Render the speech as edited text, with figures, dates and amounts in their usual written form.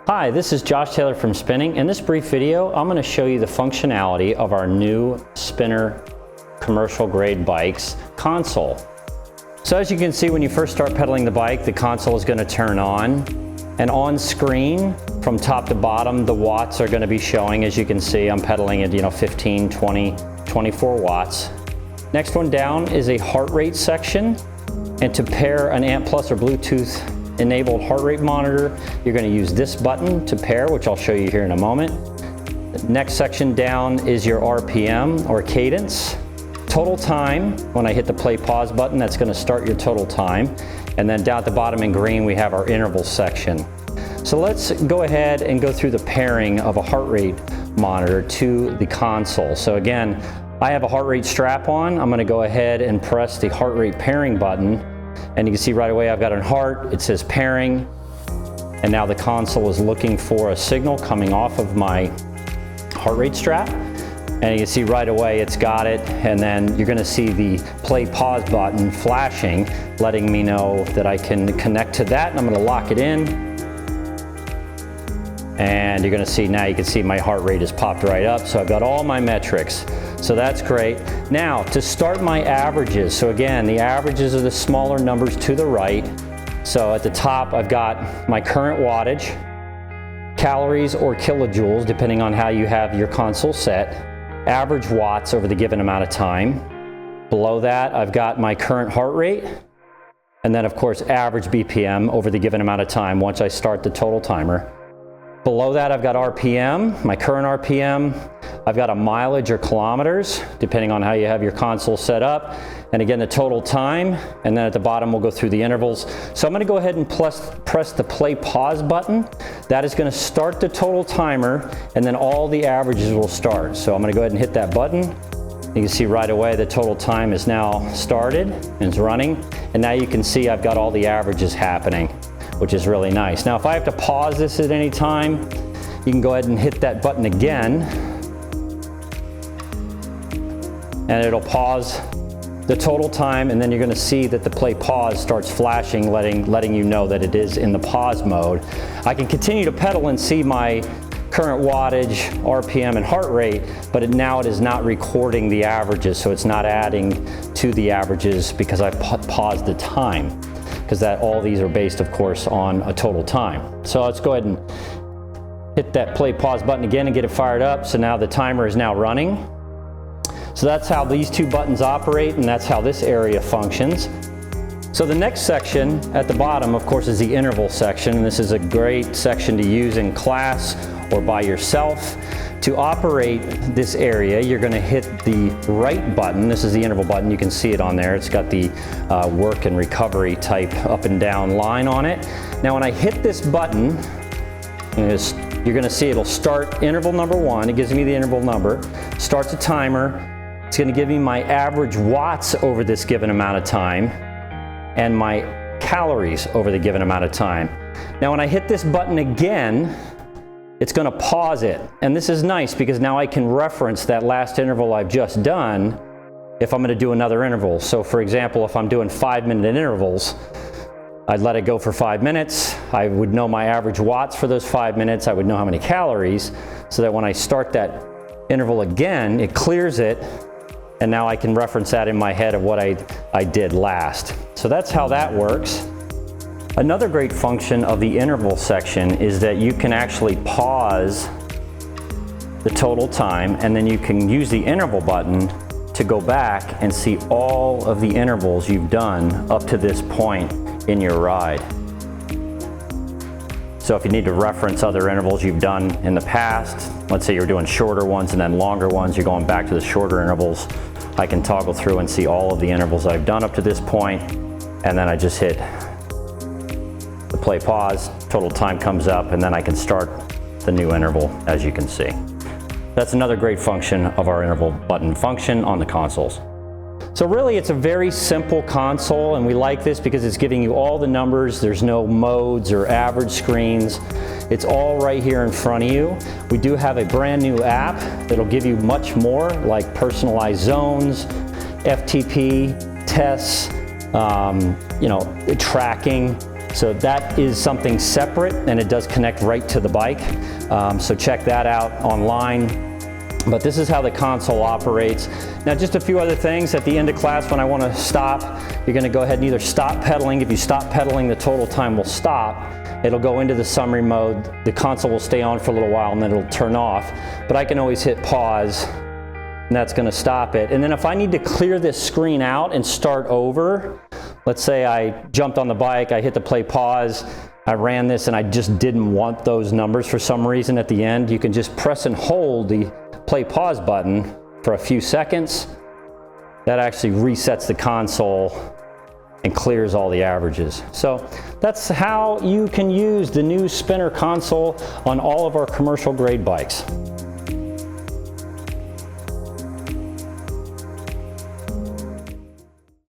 Hi, this is Josh Taylor from Spinning. In this brief video, I'm going to show you the functionality of our new Spinner commercial grade bike's console. So as you can see, when you first start pedaling the bike, the console is going to turn on. And on screen, from top to bottom, the watts are going to be showing. As you can see, I'm pedaling at 15, 20, 24 watts. Next one down is a heart rate section. And to pair an ANT+ or Bluetooth enabled heart rate monitor, you're going to use this button to pair, which I'll show you here in a moment. The next section down is your RPM or cadence. Total time, when I hit the play pause button, that's going to start your total time. And then down at the bottom in green, we have our interval section. So let's go ahead and go through the pairing of a heart rate monitor to the console. So again, I have a heart rate strap on. I'm going to go ahead and press the heart rate pairing button. And you can see right away I've got a heart, it says pairing, and now the console is looking for a signal coming off of my heart rate strap. And you can see right away it's got it, and then you're going to see the play pause button flashing, letting me know that I can connect to that, and I'm going to lock it in. And you're going to see now, you can see my heart rate has popped right up, so I've got all my metrics. So that's great. Now, to start my averages, so again, the averages are the smaller numbers to the right. So at the top, I've got my current wattage, calories or kilojoules, depending on how you have your console set, average watts over the given amount of time. Below that, I've got my current heart rate, and then of course, average BPM over the given amount of time once I start the total timer. Below that, I've got RPM, my current RPM. I've got a mileage or kilometers, depending on how you have your console set up. And again, the total time. And then at the bottom, we'll go through the intervals. So I'm going to go ahead and press the play pause button. That is going to start the total timer, and then all the averages will start. So I'm going to go ahead and hit that button. You can see right away the total time is now started and it's running. And now you can see I've got all the averages happening, which is really nice. Now, if I have to pause this at any time, you can go ahead and hit that button again, and it'll pause the total time, and then you're gonna see that the play pause starts flashing, letting you know that it is in the pause mode. I can continue to pedal and see my current wattage, RPM, and heart rate, but now it is not recording the averages, so it's not adding to the averages because I've paused the time. Because all these are based, of course, on a total time. So let's go ahead and hit that play pause button again and get it fired up. So now the timer is now running. So that's how these two buttons operate, and that's how this area functions. So the next section at the bottom, of course, is the interval section. And this is a great section to use in class or by yourself. To operate this area, you're going to hit the right button. This is the interval button. You can see it on there. It's got the work and recovery type up and down line on it. Now, when I hit this button, you're going to see it'll start interval number 1. It gives me the interval number, starts a timer. It's going to give me my average watts over this given amount of time and my calories over the given amount of time. Now, when I hit this button again, it's going to pause it. And this is nice because now I can reference that last interval I've just done if I'm going to do another interval. So for example, if I'm doing 5-minute intervals, I'd let it go for 5 minutes. I would know my average watts for those 5 minutes. I would know how many calories, so that when I start that interval again, it clears it. And now I can reference that in my head of what I did last. So that's how that works. Another great function of the interval section is that you can actually pause the total time, and then you can use the interval button to go back and see all of the intervals you've done up to this point in your ride. So if you need to reference other intervals you've done in the past, let's say you're doing shorter ones and then longer ones, you're going back to the shorter intervals, I can toggle through and see all of the intervals I've done up to this point, and then I just hit the play pause, total time comes up, and then I can start the new interval, as you can see. That's another great function of our interval button function on the consoles. So really, it's a very simple console, and we like this because it's giving you all the numbers. There's no modes or average screens. It's all right here in front of you. We do have a brand new app that'll give you much more, like personalized zones, FTP, tests, tracking, So that is something separate, and it does connect right to the bike. So check that out online. But this is how the console operates. Now, just a few other things. At the end of class, when I want to stop, you're going to go ahead and either stop pedaling. If you stop pedaling, the total time will stop. It'll go into the summary mode. The console will stay on for a little while, and then it'll turn off. But I can always hit pause, and that's going to stop it. And then if I need to clear this screen out and start over, let's say I jumped on the bike, I hit the play pause, I ran this, and I just didn't want those numbers for some reason at the end, you can just press and hold the play pause button for a few seconds. That actually resets the console and clears all the averages. So that's how you can use the new Spinner console on all of our commercial grade bikes.